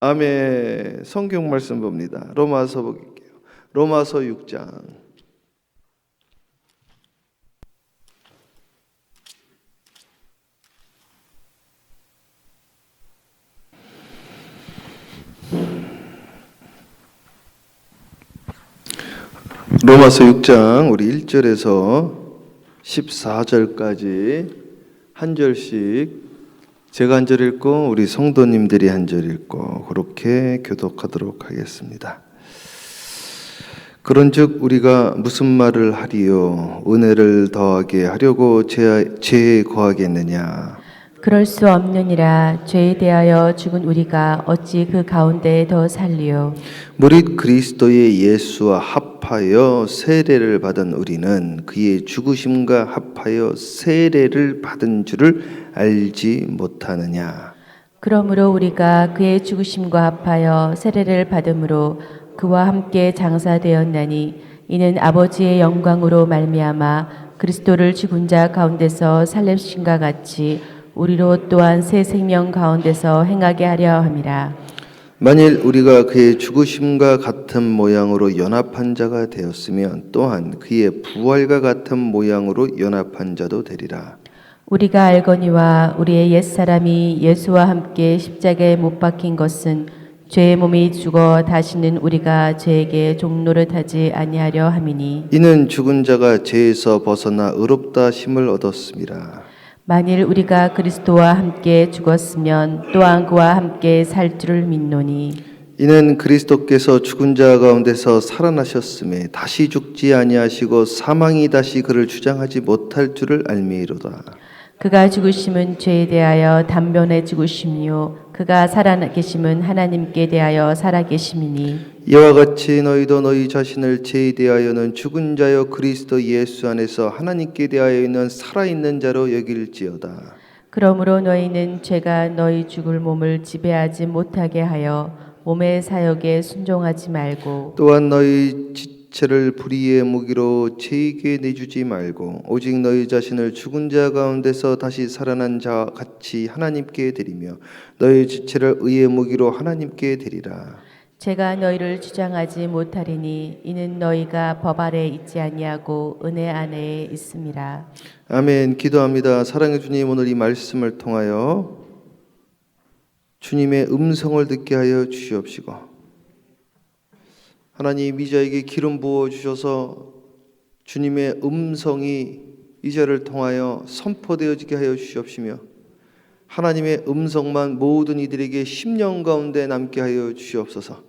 아멘. 성경 말씀 봅니다. 로마서 볼게요. 로마서 6장. 로마서 6장 우리 1절에서 14절까지 한 절씩 제가 한 절 읽고 우리 성도님들이 한 절 읽고 그렇게 교독하도록 하겠습니다. 그런즉 우리가 무슨 말을 하리요? 은혜를 더하게 하려고 죄에 거하겠느냐? 그럴 수 없느니라. 죄에 대하여 죽은 우리가 어찌 그 가운데 더 살리요? 무릇 그리스도의 예수와 합하여 세례를 받은 우리는 그의 죽으심과 합하여 세례를 받은 줄을 알지 못하느냐? 그러므로 우리가 그의 죽으심과 합하여 세례를 받음으로 그와 함께 장사되었나니 이는 아버지의 영광으로 말미암아 그리스도를 죽은 자 가운데서 살리심과 같이 우리로 또한 새 생명 가운데서 행하게 하려 함이라. 만일 우리가 그의 죽으심과 같은 모양으로 연합한 자가 되었으면 또한 그의 부활과 같은 모양으로 연합한 자도 되리라. 우리가 알거니와 우리의 옛사람이 예수와 함께 십자가에 못 박힌 것은 죄의 몸이 죽어 다시는 우리가 죄에게 종노릇하지 아니하려 함이니 이는 죽은 자가 죄에서 벗어나 의롭다 힘을 얻었음이라. 만일 우리가 그리스도와 함께 죽었으면 또한 그와 함께 살 줄을 믿노니 이는 그리스도께서 죽은 자 가운데서 살아나셨음에 다시 죽지 아니하시고 사망이 다시 그를 주장하지 못할 줄을 알미이로다. 그가 죽으심은 죄에 대하여 단번에 죽으심이요 그가 살아계심은 하나님께 대하여 살아계심이니 이와 같이 너희도 너희 자신을 죄에 대하여는 죽은 자여 그리스도 예수 안에서 하나님께 대하여는 살아있는 자로 여길지어다. 그러므로 너희는 죄가 너희 죽을 몸을 지배하지 못하게 하여 몸의 사역에 순종하지 말고 또한 너희 지체를 불의의 무기로 죄에게 내주지 말고 오직 너희 자신을 죽은 자 가운데서 다시 살아난 자 같이 하나님께 드리며 너희 지체를 의의 무기로 하나님께 드리라. 제가 너희를 주장하지 못하리니 이는 너희가 법 아래 있지 아니하고 은혜 안에 있음이라. 아멘. 기도합니다. 사랑의 주님, 오늘 이 말씀을 통하여 주님의 음성을 듣게 하여 주시옵시고 하나님 이 자에게 기름 부어 주셔서 주님의 음성이 이 자를 통하여 선포되어지게 하여 주시옵시며 하나님의 음성만 모든 이들에게 심령 가운데 남게 하여 주시옵소서.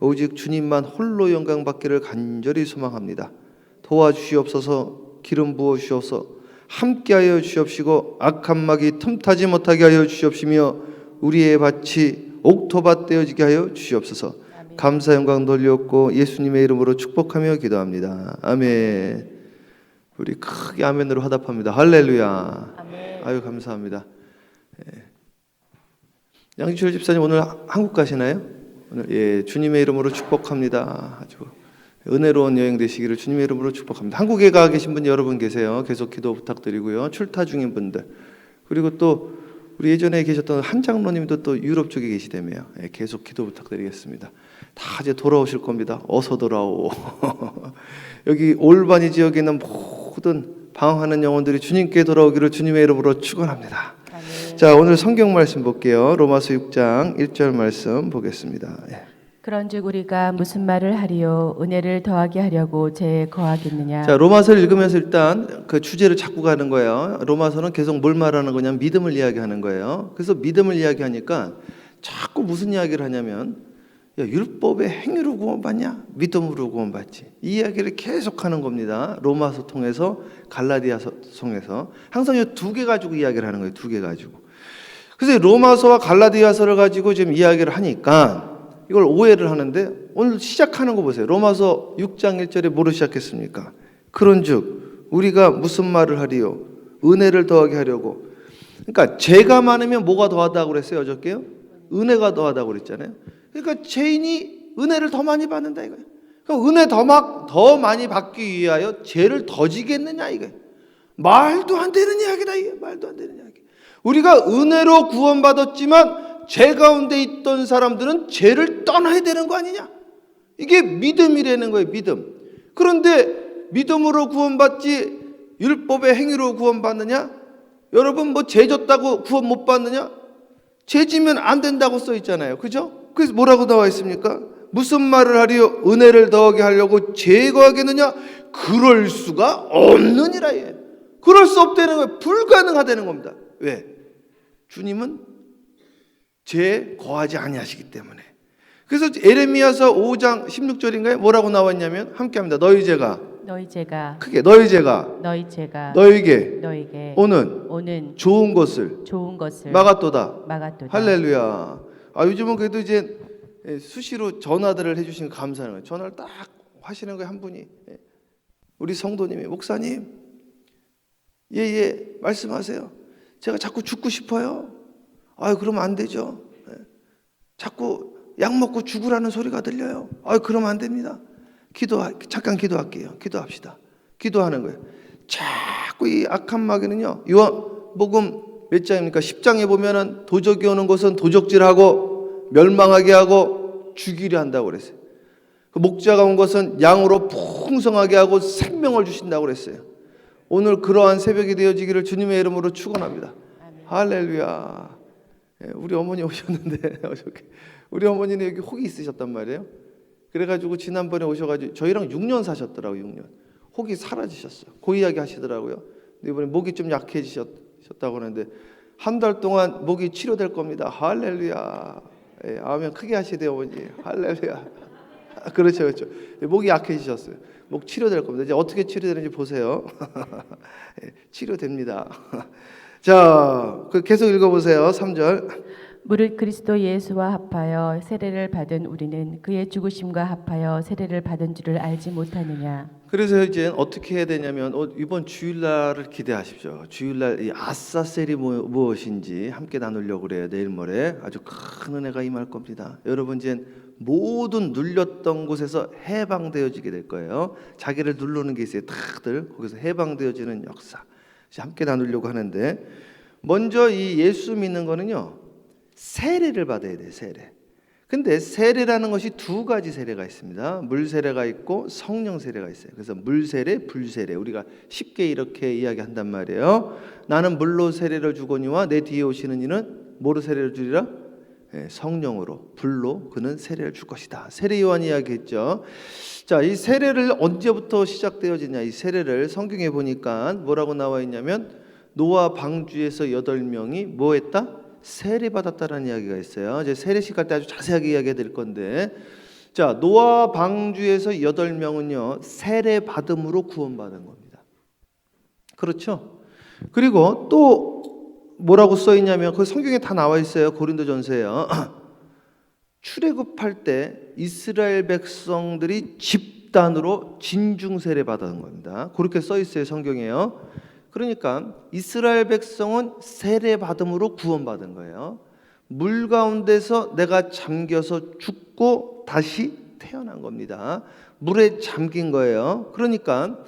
오직 주님만 홀로 영광 받기를 간절히 소망합니다. 도와주시옵소서. 기름 부어 주셔서 함께하여 주시옵시고 악한 막이 틈타지 못하게 하여 주시옵시며 우리의 밭이 옥토밭 되어지게 하여 주시옵소서. 감사 영광 돌렸고 예수님의 이름으로 축복하며 기도합니다. 아멘. 우리 크게 아멘으로 화답합니다. 할렐루야. 아멘. 아유 감사합니다. 양지철 집사님 오늘 한국 가시나요? 오늘 예 주님의 이름으로 축복합니다. 아주 은혜로운 여행 되시기를 주님의 이름으로 축복합니다. 한국에 가 계신 분 여러분 계세요. 계속 기도 부탁드리고요. 출타 중인 분들 그리고 또 우리 예전에 계셨던 한 장로님도 또 유럽 쪽에 계시다며요. 예, 계속 기도 부탁드리겠습니다. 다 이제 돌아오실 겁니다. 어서 돌아오. 여기 올바니 지역에 있는 모든 방황하는 영혼들이 주님께 돌아오기를 주님의 이름으로 축원합니다. 자, 오늘 성경 말씀 볼게요. 로마서 6장 1절 말씀 보겠습니다. 예. 그런즉 우리가 무슨 말을 하리요? 은혜를 더하게 하려고 죄에 거하겠느냐? 자, 로마서를 읽으면서 일단 그 주제를 잡고 가는 거예요. 로마서는 계속 뭘 말하는 거냐면 믿음을 이야기하는 거예요. 그래서 믿음을 이야기하니까 자꾸 무슨 이야기를 하냐면 야, 율법의 행위로 구원받냐? 믿음으로 구원받지. 이 이야기를 계속하는 겁니다. 로마서 통해서 갈라디아서 통해서 항상 이 두 개 가지고 이야기를 하는 거예요. 두 개 가지고. 그래서 로마서와 갈라디아서를 가지고 지금 이야기를 하니까 이걸 오해를 하는데 오늘 시작하는 거 보세요. 로마서 6장 1절에 뭐로 시작했습니까? 그런즉 우리가 무슨 말을 하리요? 은혜를 더하게 하려고. 그러니까 죄가 많으면 뭐가 더하다고 그랬어요? 어저께요? 은혜가 더하다고 그랬잖아요. 그러니까 죄인이 은혜를 더 많이 받는다 이거예요. 그러니까 은혜 더 많이 받기 위하여 죄를 더 지겠느냐 이거예요. 말도 안 되는 이야기다 이게. 말도 안 되는 이야기. 우리가 은혜로 구원받았지만 죄 가운데 있던 사람들은 죄를 떠나야 되는 거 아니냐? 이게 믿음이라는 거예요, 믿음. 그런데 믿음으로 구원받지 율법의 행위로 구원받느냐? 여러분 뭐 죄 졌다고 구원 못 받느냐? 죄 지면 안 된다고 써 있잖아요. 그죠? 그래서 뭐라고 나와 있습니까? 무슨 말을 하리요? 은혜를 더하게 하려고 죄 거하겠느냐? 그럴 수가 없느니라. 예. 그럴 수 없다는 거예요. 불가능하다는 겁니다. 왜? 주님은 죄 거하지 아니하시기 때문에. 그래서 에레미야서 5장 16절인가요? 뭐라고 나왔냐면 함께합니다. 너희 죄가 크게 너희 죄가 너에게 오는 좋은 것을 막았도다. 할렐루야. 요즘은 그래도 이제 수시로 전화들을 해주시는 거 감사하는 거예요. 전화를 딱 하시는 거예요, 한 분이. 우리 성도님이 목사님, 말씀하세요. 제가 자꾸 죽고 싶어요. 그러면 안 되죠. 자꾸 약 먹고 죽으라는 소리가 들려요. 그러면 안 됩니다. 잠깐 기도할게요. 기도합시다. 기도하는 거예요. 자꾸 이 악한 마귀는요, 요한복음 몇 장입니까? 10장에 보면은 도적이 오는 것은 도적질하고 멸망하게 하고 죽이려 한다고 그랬어요. 그 목자가 온 것은 양으로 풍성하게 하고 생명을 주신다고 그랬어요. 오늘 그러한 새벽이 되어지기를 주님의 이름으로 축원합니다. 할렐루야. 우리 어머니 오셨는데 우리 어머니는 여기 혹이 있으셨단 말이에요. 그래가지고 지난번에 오셔가지고 저희랑 6년 사셨더라고요. 6년. 혹이 사라지셨어요. 그 이야기 하시더라고요. 근데 이번에 목이 좀 약해지셨다고 하는데 한 달 동안 목이 치료될 겁니다. 할렐루야. 아멘 크게 하시대요, 어머니. 할렐루야. 그렇죠. 목이 약해지셨어요. 목 치료될 겁니다. 이제 어떻게 치료되는지 보세요. 치료됩니다. 자, 계속 읽어보세요. 3절. 무릇 그리스도 예수와 합하여 세례를 받은 우리는 그의 죽으심과 합하여 세례를 받은 줄을 알지 못하느냐. 그래서 이제 어떻게 해야 되냐면 이번 주일날을 기대하십시오. 주일날 이 아싸셀이 무엇인지 함께 나누려고 그래요. 내일 모레 아주 큰 은혜가 임할 겁니다. 여러분 이제 모든 눌렸던 곳에서 해방되어지게 될 거예요. 자기를 누르는 게 있어요. 다들 거기서 해방되어지는 역사. 함께 나누려고 하는데 먼저 이 예수 믿는 거는요. 세례를 받아야 돼요. 세례. 근데 세례라는 것이 두 가지 세례가 있습니다. 물 세례가 있고 성령 세례가 있어요. 그래서 물 세례, 불 세례. 우리가 쉽게 이렇게 이야기한단 말이에요. 나는 물로 세례를 주거니와 내 뒤에 오시는 이는 뭐로 세례를 주리라? 성령으로, 불로 그는 세례를 줄 것이다. 세례 요한 이야기했죠. 자, 이 세례를 언제부터 시작되어지냐? 이 세례를 성경에 보니까 뭐라고 나와 있냐면 노아 방주에서 8명이 뭐 했다? 세례 받았다라는 이야기가 있어요. 이제 세례식 할 때 아주 자세하게 이야기해 드릴 건데, 자, 노아 방주에서 8명은요 세례 받음으로 구원받은 겁니다. 그렇죠? 그리고 또 뭐라고 써 있냐면 그 성경에 다 나와 있어요. 고린도전서에요. 출애굽할 때 이스라엘 백성들이 집단으로 진중 세례 받은 겁니다. 그렇게 써 있어요, 성경에요. 그러니까 이스라엘 백성은 세례 받음으로 구원받은 거예요. 물 가운데서 내가 잠겨서 죽고 다시 태어난 겁니다. 물에 잠긴 거예요. 그러니까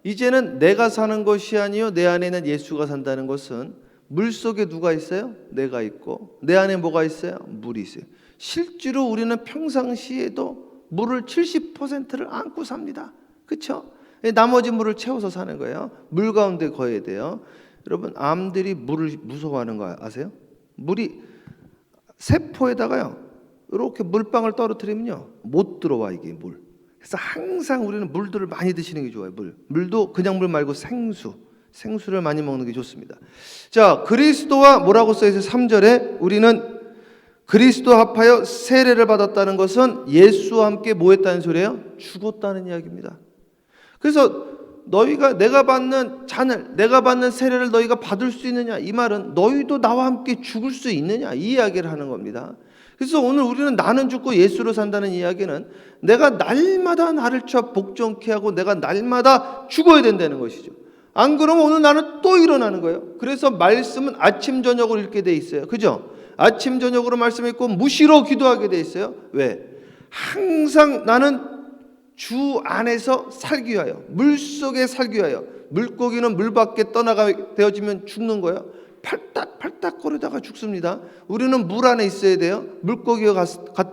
이제는 내가 사는 것이 아니요 내 안에는 예수가 산다는 것은 물 속에 누가 있어요? 내가 있고 내 안에 뭐가 있어요? 물이 있어요. 실제로 우리는 평상시에도 물을 70%를 안고 삽니다. 그렇죠? 나머지 물을 채워서 사는 거예요. 물 가운데 거해야 돼요. 여러분 암들이 물을 무서워하는 거 아세요? 물이 세포에다가요 이렇게 물방울 떨어뜨리면요 못 들어와 이게 물. 그래서 항상 우리는 물들을 많이 드시는 게 좋아요. 물도 그냥 물 말고 생수를 많이 먹는 게 좋습니다. 자, 그리스도와 뭐라고 써있어요? 3절에 우리는 그리스도 합하여 세례를 받았다는 것은 예수와 함께 뭐 했다는 소리예요? 죽었다는 이야기입니다. 그래서 너희가 내가 받는 잔을 내가 받는 세례를 너희가 받을 수 있느냐? 이 말은 너희도 나와 함께 죽을 수 있느냐? 이 이야기를 하는 겁니다. 그래서 오늘 우리는 나는 죽고 예수로 산다는 이야기는 내가 날마다 나를 쳐 복종케 하고 내가 날마다 죽어야 된다는 것이죠. 안 그러면 오늘 나는 또 일어나는 거예요. 그래서 말씀은 아침 저녁으로 읽게 돼 있어요. 그죠? 아침 저녁으로 말씀 읽고 무시로 기도하게 돼 있어요. 왜? 항상 나는 주 안에서 살기 위하여 물 속에 살기 위하여 물고기는 물 밖에 떠나가 되어지면 죽는 거예요. 팔딱팔딱 거리다가 죽습니다. 우리는 물 안에 있어야 돼요. 물고기와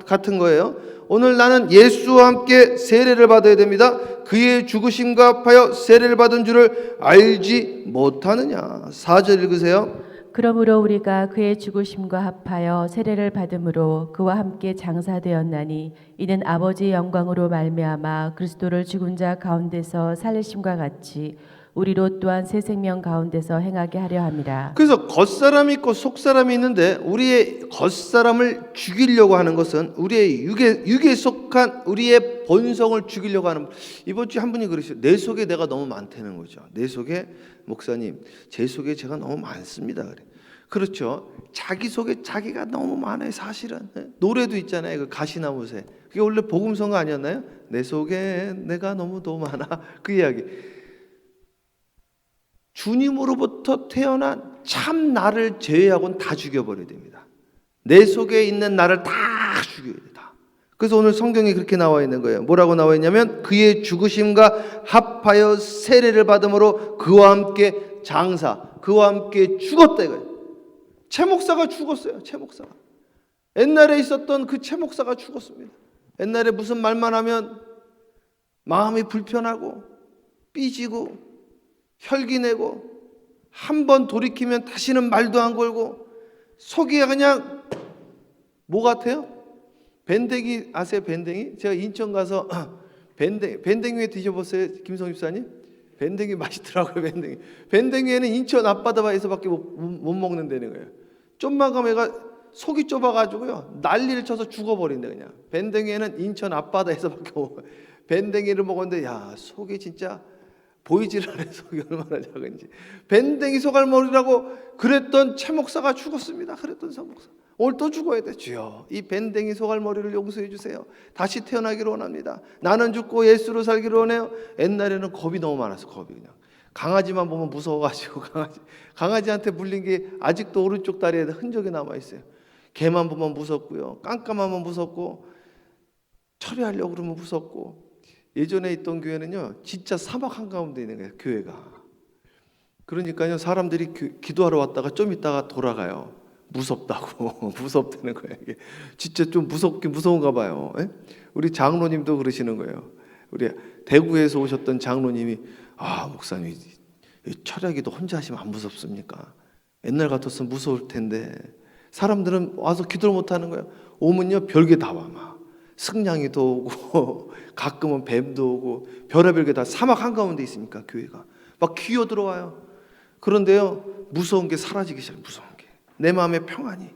같은 거예요. 오늘 나는 예수와 함께 세례를 받아야 됩니다. 그의 죽으심과 합하여 세례를 받은 줄을 알지 못하느냐. 4절 읽으세요. 그러므로 우리가 그의 죽으심과 합하여 세례를 받음으로 그와 함께 장사되었나니 이는 아버지의 영광으로 말미암아 그리스도를 죽은 자 가운데서 살리심과 같이 우리로 또한 새 생명 가운데서 행하게 하려 함이라. 그래서 겉사람이 있고 속사람이 있는데 우리의 겉사람을 죽이려고 하는 것은 우리의 육에 속한 우리의 본성을 죽이려고 하는. 이번 주에 한 분이 그러셨어요. 내 속에 내가 너무 많다는 거죠. 내 속에 목사님, 제 속에 제가 너무 많습니다. 그래. 그렇죠. 자기 속에 자기가 너무 많아요. 사실은 노래도 있잖아요. 그 가시나무새. 그게 원래 복음서가 아니었나요? 내 속에 내가 너무 많아. 그 이야기. 주님으로부터 태어난 참 나를 제외하고는 다 죽여버려야 됩니다. 내 속에 있는 나를 다 죽여야 돼. 다. 그래서 오늘 성경에 그렇게 나와 있는 거예요. 뭐라고 나와 있냐면 그의 죽으심과 합하여 세례를 받음으로 그와 함께 장사, 그와 함께 죽었다 이거예요. 최 목사가 죽었어요. 최 목사가. 옛날에 있었던 그 최 목사가 죽었습니다. 옛날에 무슨 말만 하면 마음이 불편하고 삐지고 혈기내고 한 번 돌이키면 다시는 말도 안 걸고 속이 그냥 뭐 같아요? 밴댕이 아세요? 밴댕이? 제가 인천 가서 밴댕이회 드셔보세요, 김성 집사님? 밴댕이 맛있더라고요. 밴댕이에는 인천 앞바다에서밖에 못 먹는다는 거예요. 좀만 가면 얘가 속이 좁아가지고요 난리를 쳐서 죽어버린다. 그냥 밴댕이에는 인천 앞바다에서밖에 밴댕이를 먹었는데 야 속이 진짜 보이질 않아요. 속이 얼마나 작은지. 밴댕이 소갈머리라고 그랬던 최 목사가 죽었습니다. 그랬던 서 목사. 오늘 또 죽어야 돼. 주여 이 밴댕이 소갈머리를 용서해 주세요. 다시 태어나기를 원합니다. 나는 죽고 예수로 살기를 원해요. 옛날에는 겁이 너무 많아서 겁이 그냥 강아지만 보면 무서워가지고 강아지한테 물린 게 아직도 오른쪽 다리에 흔적이 남아있어요. 개만 보면 무섭고요. 깜깜하면 무섭고 처리하려고 그러면 무섭고. 예전에 있던 교회는요 진짜 사막 한가운데 있는 거예요. 교회가. 그러니까요 사람들이 기도하러 왔다가 좀 있다가 돌아가요. 무섭다고. 무섭다는 거예요. 이게 진짜 좀 무서운가 봐요. 에? 우리 장로님도 그러시는 거예요. 우리 대구에서 오셨던 장로님이 목사님 철야기도 혼자 하시면 안 무섭습니까? 옛날 같았으면 무서울 텐데. 사람들은 와서 기도를 못 하는 거예요. 오면요 별게 다 와. 막 승냥이도 오고 가끔은 뱀도 오고 별의별 게 다 사막 한가운데 있으니까 교회가 막 기어 들어와요. 그런데요 무서운 게 사라지기 시작해요. 무서운 게 내 마음의 평안이.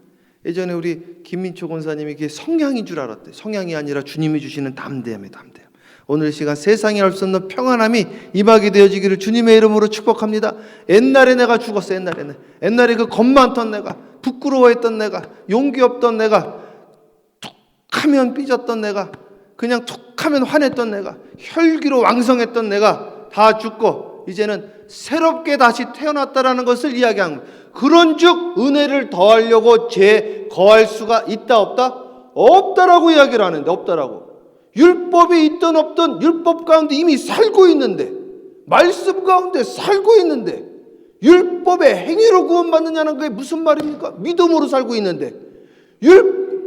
예전에 우리 김민초 권사님이 그게 성향인 줄 알았대. 성향이 아니라 주님이 주시는 담대함이에요. 담대함. 오늘 시간 세상에 알 수 없는 평안함이 임하게 되어지기를 주님의 이름으로 축복합니다. 옛날에 내가 죽었어. 옛날에 그 겁 많던 내가, 부끄러워했던 내가, 용기 없던 내가, 툭하면 삐졌던 내가, 그냥 툭하면 화냈던 내가, 혈기로 왕성했던 내가 다 죽고 이제는 새롭게 다시 태어났다라는 것을 이야기한 거예요. 그런즉 은혜를 더하려고 죄 거할 수가 있다 없다? 없다라고 이야기를 하는데. 없다라고. 율법이 있든 없든 율법 가운데 이미 살고 있는데, 말씀 가운데 살고 있는데 율법의 행위로 구원받느냐는 게 무슨 말입니까? 믿음으로 살고 있는데.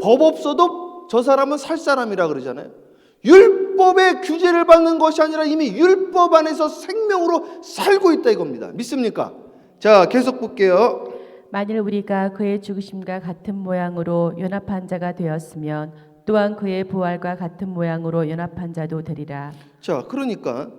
법 없어도 저 사람은 살 사람이라 그러잖아요. 율법의 규제를 받는 것이 아니라 이미 율법 안에서 생명으로 살고 있다 이겁니다. 믿습니까? 자, 계속 볼게요. 만일 우리가 그의 죽으심과 같은 모양으로 연합한 자가 되었으면 또한 그의 부활과 같은 모양으로 연합한 자도 되리라. 자, 그러니까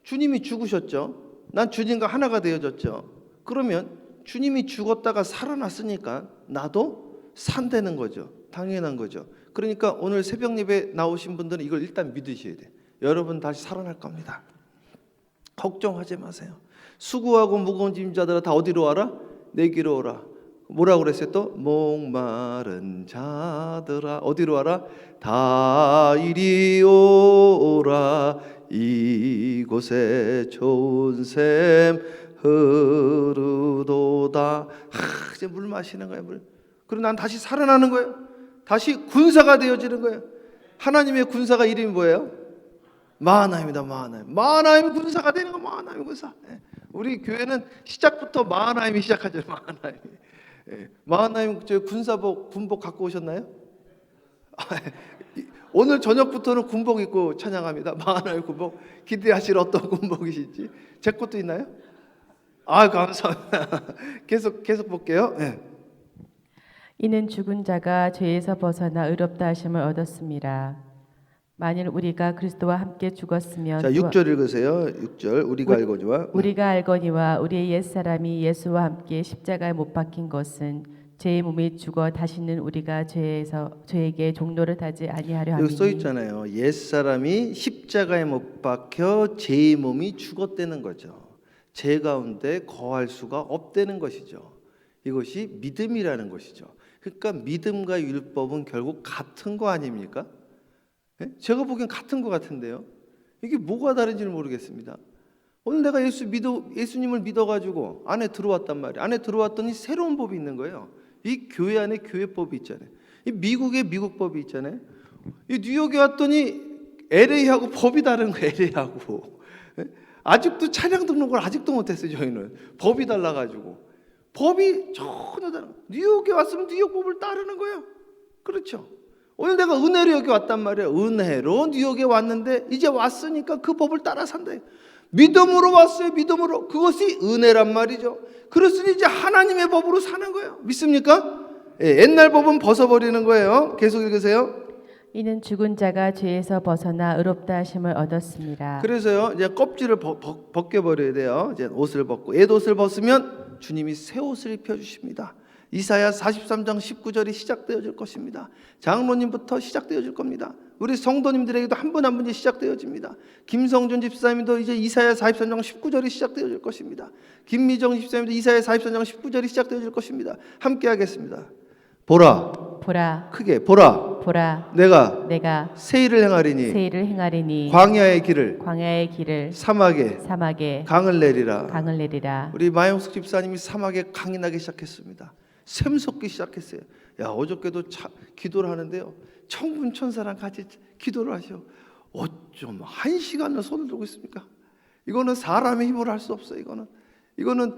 주님이 죽으셨죠. 난 주님과 하나가 되어졌죠. 그러면 주님이 죽었다가 살아났으니까 나도 산다는 거죠. 당연한 거죠. 그러니까 오늘 새벽 예배 나오신 분들은 이걸 일단 믿으셔야 돼요. 여러분 다시 살아날 겁니다. 걱정하지 마세요. 수고하고 무거운 짐자들아 다 어디로 와라? 내게로 오라. 뭐라고 그랬어요 또? 목마른 자들아 어디로 와라? 다 이리 오라. 이곳에 좋은 샘 흐르도다. 이제 물 마시는 거예요. 물. 그리고 난 다시 살아나는 거예요. 다시 군사가 되어지는 거예요. 하나님의 군사가 이름이 뭐예요? 마하나임이다. 마하나임 군사가 되는 거. 마하나임 군사. 우리 교회는 시작부터 마하나임이 시작하죠. 마하나임. 예. 마하나임 저 군복 갖고 오셨나요? 오늘 저녁부터는 군복 입고 찬양합니다. 마하나임 군복 기대하실 어떤 군복이실지 제 것도 있나요? 아 감사합니다. 계속 볼게요. 예. 이는 죽은 자가 죄에서 벗어나 의롭다 하심을 얻었습니다. 만일 우리가 그리스도와 함께 죽었으면 자 6절 읽으세요. 6절 우리가 알거니와 우리가 알거니와 우리의 옛사람이 예수와 함께 십자가에 못 박힌 것은 죄의 몸이 죽어 다시는 우리가 죄에게 종노릇 하지 아니하려 여기 함이니 써 있잖아요. 옛 사람이 십자가에 못 박혀 죄의 몸이 죽었다는 거죠. 죄 가운데 거할 수가 없다는 것이죠. 이것이 믿음이라는 것이죠. 그러니까 믿음과 율법은 결국 같은 거 아닙니까? 예? 제가 보기엔 같은 거 같은데요. 이게 뭐가 다른지는 모르겠습니다. 오늘 내가 예수님을 믿어가지고 안에 들어왔단 말이에요. 안에 들어왔더니 새로운 법이 있는 거예요. 이 교회 안에 교회법이 있잖아요. 이 미국에 미국법이 있잖아요. 이 뉴욕에 왔더니 LA하고 법이 다른 거예요. LA하고 아직도 차량 등록을 아직도 못했어요. 저희는 법이 달라가지고 법이 전혀 다른 거예요. 뉴욕에 왔으면 뉴욕 법을 따르는 거예요. 그렇죠. 오늘 내가 은혜로 여기 왔단 말이에요. 은혜로 뉴욕에 왔는데 이제 왔으니까 그 법을 따라 산다. 믿음으로 왔어요. 믿음으로. 그것이 은혜란 말이죠. 그랬으니 이제 하나님의 법으로 사는 거예요. 믿습니까? 예, 옛날 법은 벗어버리는 거예요. 계속 읽으세요. 이는 죽은 자가 죄에서 벗어나 의롭다 하심을 얻었습니다. 그래서요, 이제 껍질을 벗겨버려야 돼요. 이제 옷을 벗고 옛옷을 벗으면 주님이 새 옷을 입혀주십니다. 이사야 43장 19절이 시작되어질 것입니다. 장로님부터 시작되어질 겁니다. 우리 성도님들에게도 한 분 한 분이 시작되어집니다. 김성준 집사님도 이제 이사야 43장 19절이 시작되어질 것입니다. 김미정 집사님도 이사야 43장 19절이 시작되어질 것입니다. 함께 하겠습니다. 보라, 보라, 크게 보라, 보라, 내가 새 일을 행하리니 새 일을 행하리니 광야의 길을 사막에 강을 내리라. 우리 마영숙 집사님이 사막에 강이 나기 시작했습니다. 샘솟기 시작했어요. 야 어저께도 기도를 하는데요. 천군 천사랑 같이 기도를 하셔. 어쩜 1시간을 손을 들고 있습니까? 이거는 사람의 힘으로 할 수 없어요. 이거는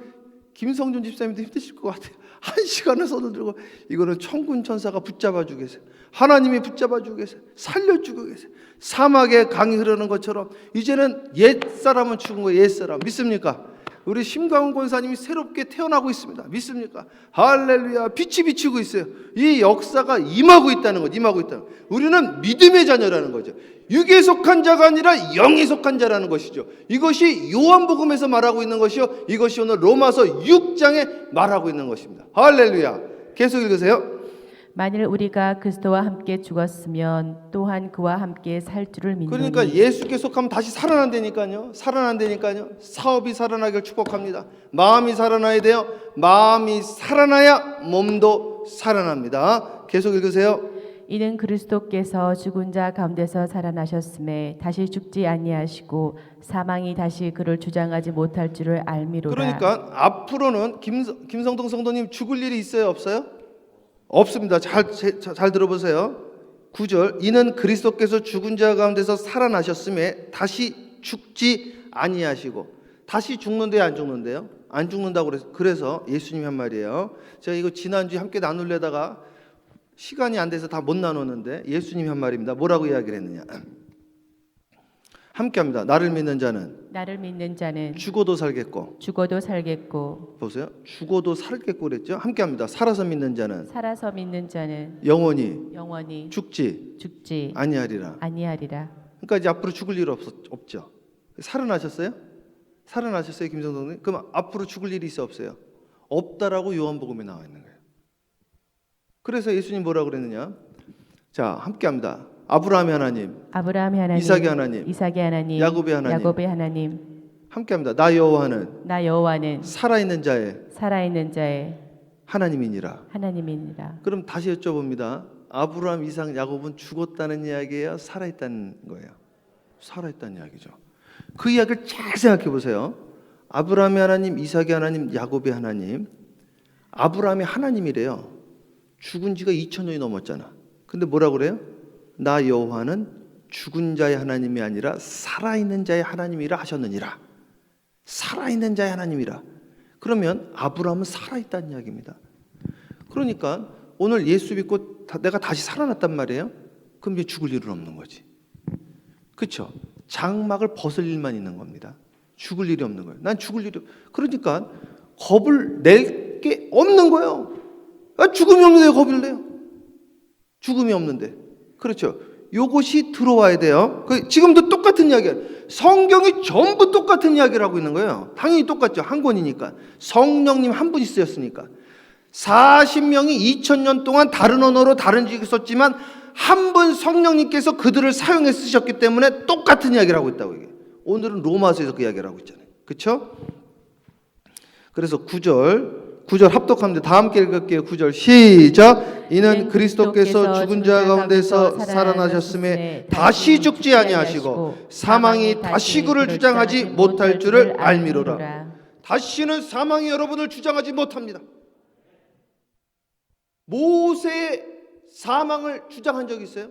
김성준 집사님도 힘드실 것 같아요. 1시간을 손을 들고 이거는 천군 천사가 붙잡아주고 계세요. 하나님이 붙잡아주고 계세요. 살려주고 계세요. 사막에 강이 흐르는 것처럼 이제는 옛사람은 죽은 거예요. 옛사람 믿습니까? 우리 심광훈 권사님이 새롭게 태어나고 있습니다. 믿습니까? 할렐루야. 빛이 비치고 있어요. 이 역사가 임하고 있다는 거죠. 우리는 믿음의 자녀라는 거죠. 육에 속한 자가 아니라 영에 속한 자라는 것이죠. 이것이 요한복음에서 말하고 있는 것이요, 이것이 오늘 로마서 6장에 말하고 있는 것입니다. 할렐루야. 계속 읽으세요. 만일 우리가 그리스도와 함께 죽었으면 또한 그와 함께 살 줄을 믿노니. 그러니까 예수께 속하면 다시 살아난다니까요. 사업이 살아나길 축복합니다. 마음이 살아나야 돼요. 마음이 살아나야 몸도 살아납니다. 계속 읽으세요. 이는 그리스도께서 죽은 자 가운데서 살아나셨음에 다시 죽지 아니하시고 사망이 다시 그를 주장하지 못할 줄을 알미로라. 그러니까 앞으로는 김성동 성도님 죽을 일이 있어요, 없어요? 없습니다. 잘 들어보세요. 9절 이는 그리스도께서 죽은 자 가운데서 살아나셨음에 다시 죽지 아니하시고. 다시 죽는데요, 안 죽는데요? 안 죽는다고 그래서 예수님이 한 말이에요. 제가 이거 지난주에 함께 나누려다가 시간이 안 돼서 다 못 나눴는데 예수님이 한 말입니다. 뭐라고 이야기를 했느냐? 함께합니다. 나를 믿는 자는 죽어도 살겠고. 보세요. 죽어도 살겠고 그랬죠. 함께합니다. 살아서 믿는 자는 영원히 죽지 아니하리라. 그러니까 이제 앞으로 죽을 일 없죠. 살아나셨어요? 김성동님? 그럼 앞으로 죽을 일이 있어 없어요? 없다라고 요한복음에 나와 있는 거예요. 그래서 예수님 뭐라고 그랬느냐? 자, 함께합니다. 아브라함의 하나님, 이삭의 하나님, 야곱의 하나님. 함께합니다. 나 여호와는 살아있는 자의 하나님이니라. 그럼 다시 여쭤봅니다. 아브라함, 이삭, 야곱은 죽었다는 이야기예요? 살아있다는 거예요? 살아있다는 이야기죠. 그 이야기를 잘 생각해 보세요. 아브라함의 하나님, 이삭의 하나님, 야곱의 하나님. 아브라함이 하나님이래요. 죽은 지가 2000년이 넘었잖아. 근데 뭐라고 그래요? 나 여호와는 죽은 자의 하나님이 아니라 살아있는 자의 하나님이라 하셨느니라. 살아있는 자의 하나님이라. 그러면 아브라함은 살아있다는 이야기입니다. 그러니까 오늘 예수 믿고 내가 다시 살아났단 말이에요. 그럼 이제 죽을 일은 없는 거지. 그렇죠? 장막을 벗을 일만 있는 겁니다. 죽을 일이 없는 거예요. 난 죽을 일이 그러니까 겁을 낼 게 없는 거예요. 죽음이 없는데 겁을 내요. 죽음이 없는데. 그렇죠? 요것이 들어와야 돼요. 지금도 똑같은 이야기예요. 성경이 전부 똑같은 이야기를 하고 있는 거예요. 당연히 똑같죠. 한 권이니까. 성령님 한 분이 쓰였으니까. 40명이 2000년 동안 다른 언어로 다른 지역에 썼지만 한 분 성령님께서 그들을 사용해 쓰셨기 때문에 똑같은 이야기를 하고 있다고 이게. 오늘은 로마서에서 그 이야기를 하고 있잖아요. 그렇죠? 그래서 9절 합독합니다. 다 함께 읽을게요. 9절 시작. 이는 그리스도께서 죽은 자 가운데서 살아나셨음에 다시 죽지 아니하시고 사망이 다시 그를 주장하지 못할 줄을 알미로라. 다시는 사망이 여러분을 주장하지 못합니다. 모세의 사망을 주장한 적이 있어요?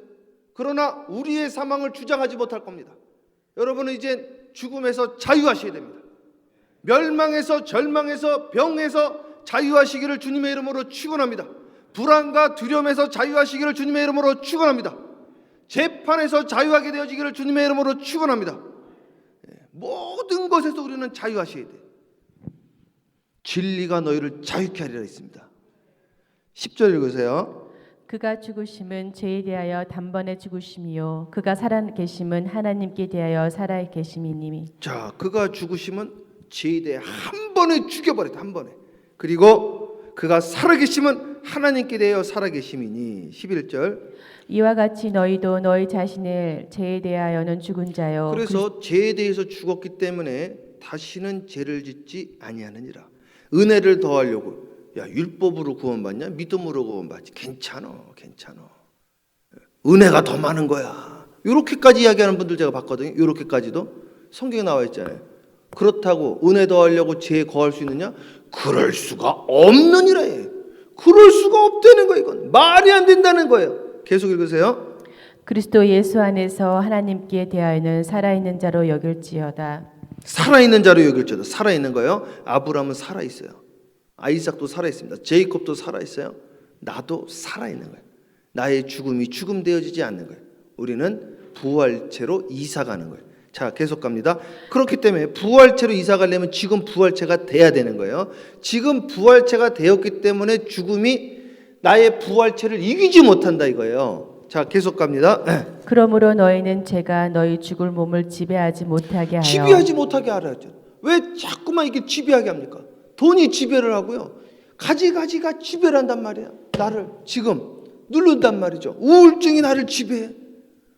그러나 우리의 사망을 주장하지 못할 겁니다. 여러분은 이제 죽음에서 자유하셔야 됩니다. 멸망에서 절망에서 병에서 자유하시기를 주님의 이름으로 축원합니다. 불안과 두려움에서 자유하시기를 주님의 이름으로 축원합니다. 재판에서 자유하게 되어지기를 주님의 이름으로 축원합니다. 모든 것에서 우리는 자유하셔야 돼요. 진리가 너희를 자유케 하리라 했습니다. 10절 읽으세요. 그가 죽으심은 죄에 대하여 단번에 죽으심이요 그가 살아계심은 하나님께 대하여 살아계심이니. 자, 그가 죽으심은 죄에 대해 한 번에 죽여버렸다. 한 번에. 그리고 그가 살아계심은 하나님께 대하여 살아계심이니. 11절. 이와 같이 너희도 너희 자신을 죄에 대하여는 죽은 자요. 그래서 죄에 대해서 죽었기 때문에 다시는 죄를 짓지 아니하느니라. 은혜를 더하려고. 야, 율법으로 구원받냐? 믿음으로 구원받지. 괜찮아. 은혜가 더 많은 거야. 이렇게까지 이야기하는 분들 제가 봤거든요. 이렇게까지도 성경에 나와 있잖아요. 그렇다고 은혜 더하려고 죄에 거할 수 있느냐? 그럴 수가 없느니라. 그럴 수가 없다는 거예요. 이건 말이 안 된다는 거예요. 계속 읽으세요. 그리스도 예수 안에서 하나님께 대하여는 살아있는 자로 여길지어다. 살아있는 자로 여길지어다. 살아있는 거예요. 아브라함은 살아있어요. 아이삭도 살아있습니다. 제이콥도 살아있어요. 나도 살아있는 거예요. 나의 죽음이 죽음 되어지지 않는 거예요. 우리는 부활체로 이사가는 거예요. 자, 계속 갑니다. 그렇기 때문에 부활체로 이사가려면 지금 부활체가 돼야 되는 거예요. 지금 부활체가 되었기 때문에 죽음이 나의 부활체를 이기지 못한다 이거예요. 자, 계속 갑니다. 그러므로 너희는 죄가 너희 죽을 몸을 지배하지 못하게 하여. 지배하지 못하게 하라죠. 왜 자꾸만 이게 지배하게 합니까? 돈이 지배를 하고요. 가지가 지배를 한단 말이야. 나를 지금 누른단 말이죠. 우울증이 나를 지배해.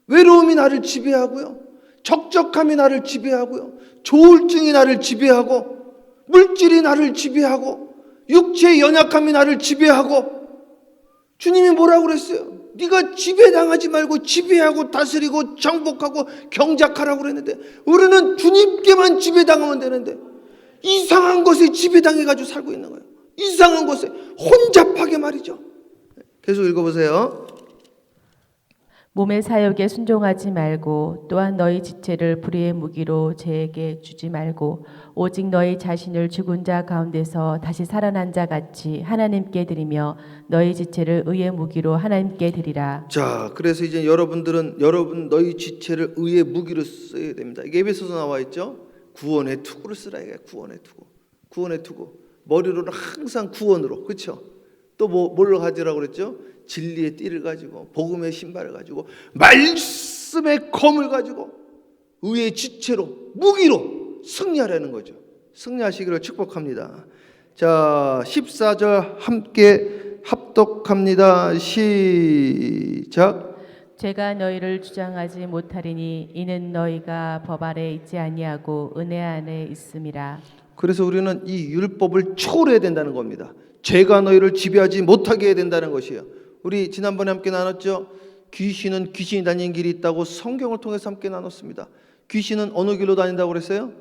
외로움이 나를 지배하고요. 적적함이 나를 지배하고요. 조울증이 나를 지배하고 물질이 나를 지배하고 육체의 연약함이 나를 지배하고. 주님이 뭐라고 그랬어요? 네가 지배당하지 말고 지배하고 다스리고 정복하고 경작하라고 그랬는데 우리는 주님께만 지배당하면 되는데 이상한 것에 지배당해가지고 살고 있는 거예요. 이상한 것에 혼잡하게 말이죠. 계속 읽어보세요. 몸의 사욕에 순종하지 말고 또한 너희 지체를 불의의 무기로 죄에게 주지 말고 오직 너희 자신을 죽은 자 가운데서 다시 살아난 자 같이 하나님께 드리며 너희 지체를 의의 무기로 하나님께 드리라. 자, 그래서 이제 여러분 너희 지체를 의의 무기로 써야 됩니다. 이게 에베소서 나와 있죠. 구원의 투구를 쓰라 이게. 구원의 투구. 머리로는 항상 구원으로. 그렇죠? 또 뭘로 가지라고 그랬죠? 진리의 띠를 가지고 복음의 신발을 가지고 말씀의 검을 가지고 의의 지체로 무기로 승리하라는 거죠. 승리하시기를 축복합니다. 자, 14절 함께 합독합니다. 시작. 죄가 너희를 주장하지 못하리니 이는 너희가 법 아래 있지 아니하고 은혜 안에 있음이라. 그래서 우리는 이 율법을 초월해야 된다는 겁니다. 죄가 너희를 지배하지 못하게 해야 된다는 것이에요. 우리 지난번에 함께 나눴죠. 귀신은 귀신이 다니는 길이 있다고 성경을 통해서 함께 나눴습니다. 귀신은 어느 길로 다닌다고 그랬어요?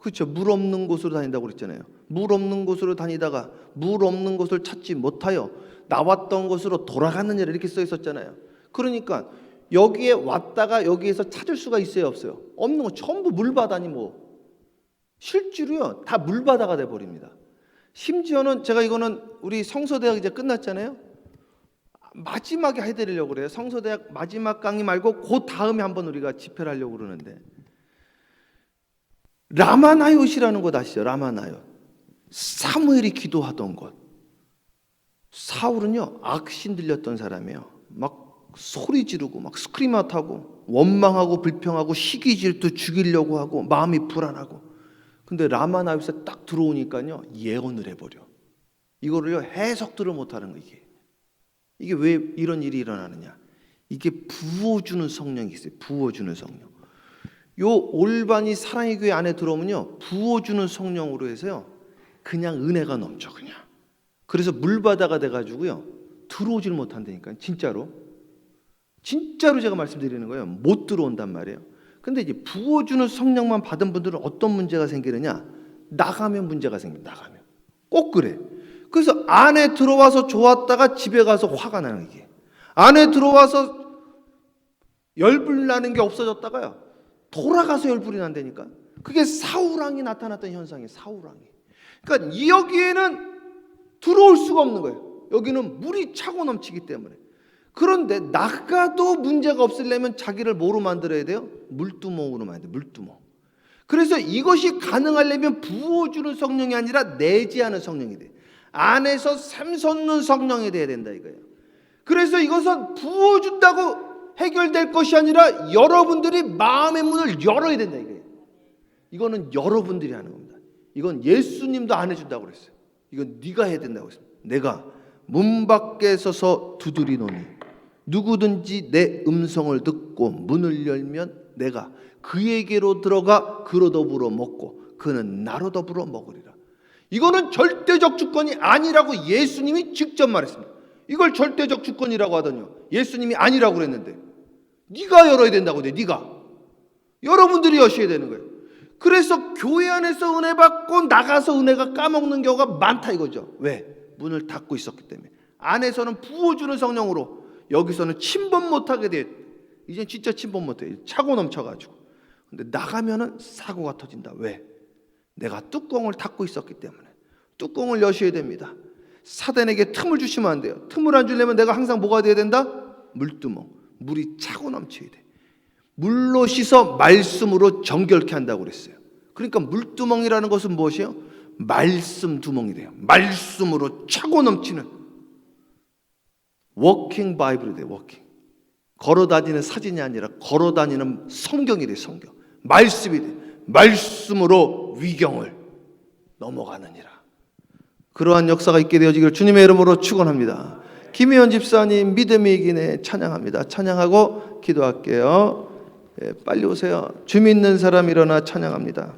그렇죠. 물 없는 곳으로 다닌다고 그랬잖아요. 물 없는 곳으로 다니다가 물 없는 곳을 찾지 못하여 나왔던 곳으로 돌아가느니라 이렇게 써 있었잖아요. 그러니까 여기에 왔다가 여기에서 찾을 수가 있어요, 없어요? 없는 거 전부 물바다니 뭐. 실제로요 다 물바다가 돼 버립니다. 심지어는 제가 이거는 우리 성서대학 이제 끝났잖아요. 마지막에 해드리려고 그래요. 성서대학 마지막 강의 말고 그 다음에 한번 우리가 집회를 하려고 그러는데, 라마나요시라는 곳 아시죠? 라마나요. 사무엘이 기도하던 곳. 사울은요 악신 들렸던 사람이에요. 막 소리 지르고 막 스크림아웃하고 원망하고 불평하고 시기 질투 죽이려고 하고 마음이 불안하고. 근데 라마나요시에 딱 들어오니까요 예언을 해버려. 이거를요 해석들을 못하는 거. 이게 왜 이런 일이 일어나느냐? 이게 부어주는 성령이 있어요. 부어주는 성령. 요 올바니 사랑의 교회 안에 들어오면요 부어주는 성령으로 해서요 그냥 은혜가 넘쳐. 그냥 그래서 물바다가 돼가지고요 들어오질 못한다니까요. 진짜로 제가 말씀드리는 거예요. 못 들어온단 말이에요. 근데 이제 부어주는 성령만 받은 분들은 어떤 문제가 생기느냐? 나가면 문제가 생깁니다. 나가면 꼭 그래. 그래서 안에 들어와서 좋았다가 집에 가서 화가 나는 게, 안에 들어와서 열불 나는 게 없어졌다가요 돌아가서 열불이 난다니까. 그게 사울왕이 나타났던 현상이에요. 사울왕이. 그러니까 여기에는 들어올 수가 없는 거예요. 여기는 물이 차고 넘치기 때문에. 그런데 나가도 문제가 없으려면 자기를 뭐로 만들어야 돼요? 물두멍으로 만들어야 돼요. 물두멍. 그래서 이것이 가능하려면 부어주는 성령이 아니라 내지하는 성령이 돼요. 안에서 샘솟는 성령이 돼야 된다 이거예요. 그래서 이것은 부어준다고 해결될 것이 아니라 여러분들이 마음의 문을 열어야 된다 이거예요. 이거는 여러분들이 하는 겁니다. 이건 예수님도 안 해준다고 그랬어요. 이건 네가 해야 된다고 했습니다. 내가 문 밖에 서서 두드리노니 누구든지 내 음성을 듣고 문을 열면 내가 그에게로 들어가 그로 더불어 먹고 그는 나로 더불어 먹으리라. 이거는 절대적 주권이 아니라고 예수님이 직접 말했습니다. 이걸 절대적 주권이라고 하더니요 예수님이 아니라고 그랬는데 네가 열어야 된다고 돼. 네가 여러분들이 여셔야 되는 거예요. 그래서 교회 안에서 은혜 받고 나가서 은혜가 까먹는 경우가 많다 이거죠. 왜? 문을 닫고 있었기 때문에. 안에서는 부어주는 성령으로, 여기서는 침범 못하게 돼. 이제 진짜 침범 못해. 차고 넘쳐가지고. 근데 나가면은 사고가 터진다. 왜? 내가 뚜껑을 닫고 있었기 때문에. 뚜껑을 여셔야 됩니다. 사단에게 틈을 주시면 안 돼요. 틈을 안 주려면 내가 항상 뭐가 돼야 된다? 물두멍. 물이 차고 넘쳐야 돼. 물로 씻어 말씀으로 정결케 한다고 그랬어요. 그러니까 물두멍이라는 것은 무엇이에요? 말씀 두멍이래요. 말씀으로 차고 넘치는 워킹 바이블이 돼요. 워킹. 걸어다니는 사진이 아니라 걸어다니는 성경이 돼요. 성경. 말씀이 돼요. 말씀으로 위경을 넘어가느니라. 그러한 역사가 있게 되어지기를 주님의 이름으로 축원합니다. 김혜연 집사님 믿음이 이기네 찬양합니다. 찬양하고 기도할게요. 예, 빨리 오세요. 주 믿는 사람 일어나 찬양합니다.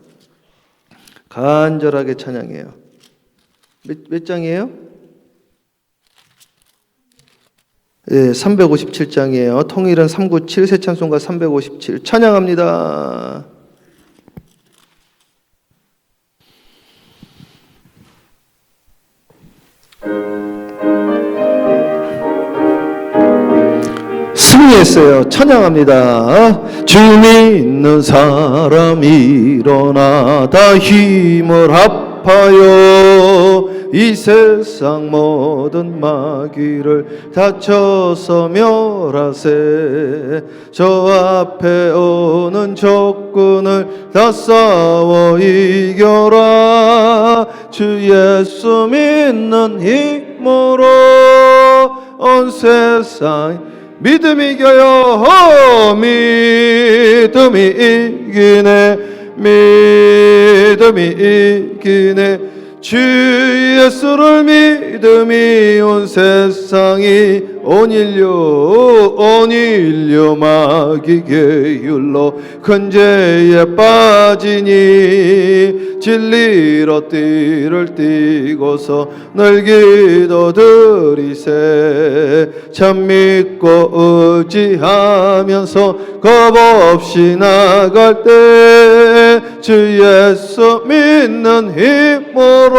간절하게 찬양해요. 몇 장이에요? 예, 357장이에요. 통일은 397, 새찬송가 357. 찬양합니다. 승리했어요. 찬양합니다. 주 믿는 사람 일어나 다 힘을 합하여 이 세상 모든 마귀를 다쳐서 멸하세. 저 앞에 오는 적군을 다 싸워 이겨라. 주 예수 믿는 힘으로 온 세상 믿음이 이겨요. 믿음이 이기네. 믿음이 이기네. 주 예수를 믿음이 온 세상이 온 인류 마귀 계율로 큰 죄에 빠지니 진리로 띠를 띠고서 늘 기도드리세. 참 믿고 의지하면서 겁없이 나갈 때 주 예수 믿는 힘으로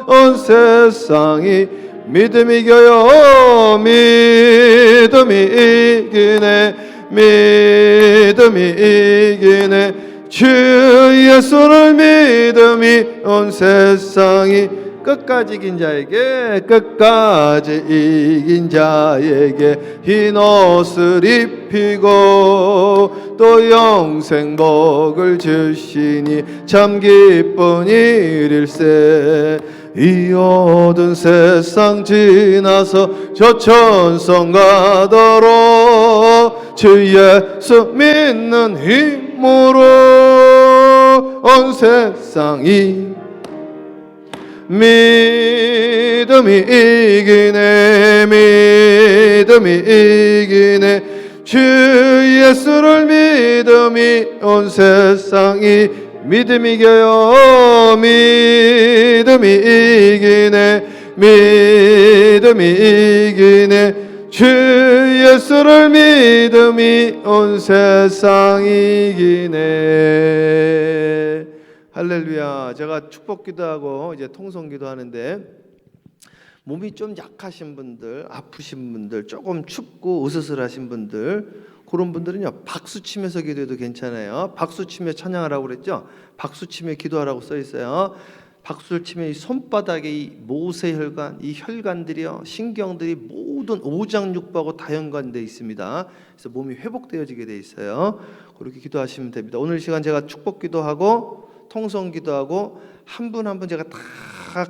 온 세상이 믿음이 이겨요. 믿음이 이기네. 믿음이 이기네. 주 예수를 믿음이 온 세상이 끝까지 이긴 자에게 끝까지 이긴 자에게 흰 옷을 입히고 또 영생 복을 주시니 참 기쁜 일일세. 이 어두운 세상 지나서 저 천성 가도록 주 예수 믿는 힘으로 온 세상이 믿음이 이기네. 믿음이 이기네. 주 예수를 믿음이 온 세상이 믿음이 이겨요. 믿음이 이기네. 믿음이 이기네. 주 예수를 믿음이 온 세상이 이기네. 할렐루야. 제가 축복 기도하고 이제 통성 기도하는데 몸이 좀 약하신 분들, 아프신 분들, 조금 춥고 으스스하신 분들, 그런 분들은요 박수 치면서 기도해도 괜찮아요. 박수 치며 찬양하라고 그랬죠. 박수 치며 기도하라고 써 있어요. 박수를 치면 이 손바닥에 이 모세혈관, 이 혈관들이요, 신경들이 모든 오장육부하고 다 연관되어 있습니다. 그래서 몸이 회복되어지게 돼 있어요. 그렇게 기도하시면 됩니다. 오늘 시간 제가 축복 기도하고 통성 기도하고 한 분 한 분 제가 다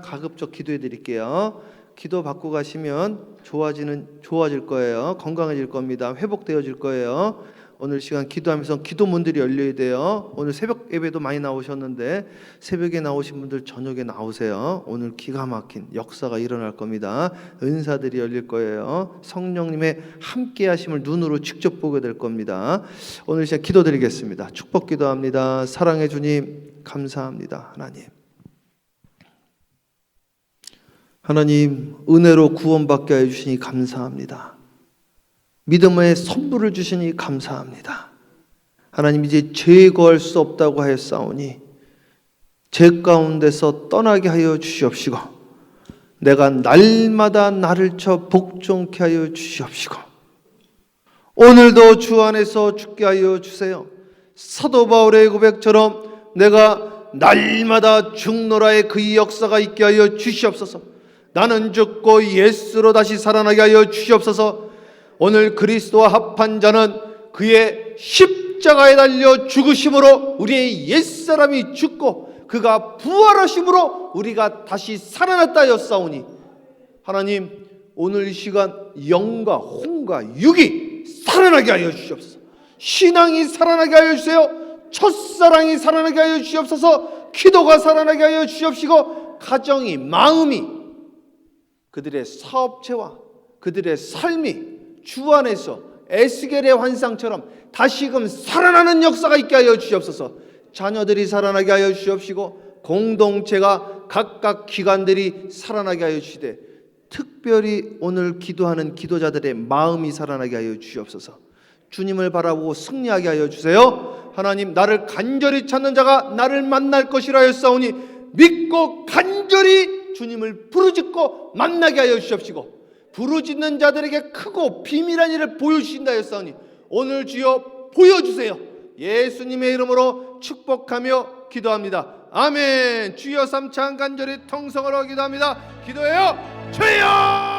가급적 기도해 드릴게요. 기도 받고 가시면 좋아질 거예요. 건강해질 겁니다. 회복되어질 거예요. 오늘 시간 기도하면서 기도문들이 열려야 돼요. 오늘 새벽 예배도 많이 나오셨는데 새벽에 나오신 분들 저녁에 나오세요. 오늘 기가 막힌 역사가 일어날 겁니다. 은사들이 열릴 거예요. 성령님의 함께 하심을 눈으로 직접 보게 될 겁니다. 오늘 시간 기도드리겠습니다. 축복 기도합니다. 사랑의 주님 감사합니다. 하나님 은혜로 구원받게 해주시니 감사합니다. 믿음의 선물을 주시니 감사합니다. 하나님 이제 제거할 수 없다고 하였사오니 제 가운데서 떠나게 하여 주시옵시고 내가 날마다 나를 쳐 복종케 하여 주시옵시고 오늘도 주 안에서 죽게 하여 주세요. 사도 바울의 고백처럼 내가 날마다 죽노라의 그 역사가 있게 하여 주시옵소서. 나는 죽고 예수로 다시 살아나게 하여 주시옵소서. 오늘 그리스도와 합한 자는 그의 십자가에 달려 죽으심으로 우리의 옛사람이 죽고 그가 부활하심으로 우리가 다시 살아났다 하였사오니 하나님 오늘 이 시간 영과 혼과 육이 살아나게 하여 주시옵소서. 신앙이 살아나게 하여 주세요. 첫사랑이 살아나게 하여 주시옵소서. 기도가 살아나게 하여 주시옵시고 가정이 마음이 그들의 사업체와 그들의 삶이 주 안에서 에스겔의 환상처럼 다시금 살아나는 역사가 있게 하여 주시옵소서. 자녀들이 살아나게 하여 주시옵시고 공동체가 각각 기관들이 살아나게 하여 주시되 특별히 오늘 기도하는 기도자들의 마음이 살아나게 하여 주시옵소서. 주님을 바라보고 승리하게 하여 주세요. 하나님 나를 간절히 찾는 자가 나를 만날 것이라 하였사오니 믿고 간절히 주님을 부르짖고 만나게 하여 주시옵시고 부르짖는 자들에게 크고 비밀한 일을 보여주신다 하였사오니 오늘 주여 보여주세요. 예수님의 이름으로 축복하며 기도합니다. 아멘. 주여 삼창 간절히 통성으로 기도합니다. 기도해요. 주여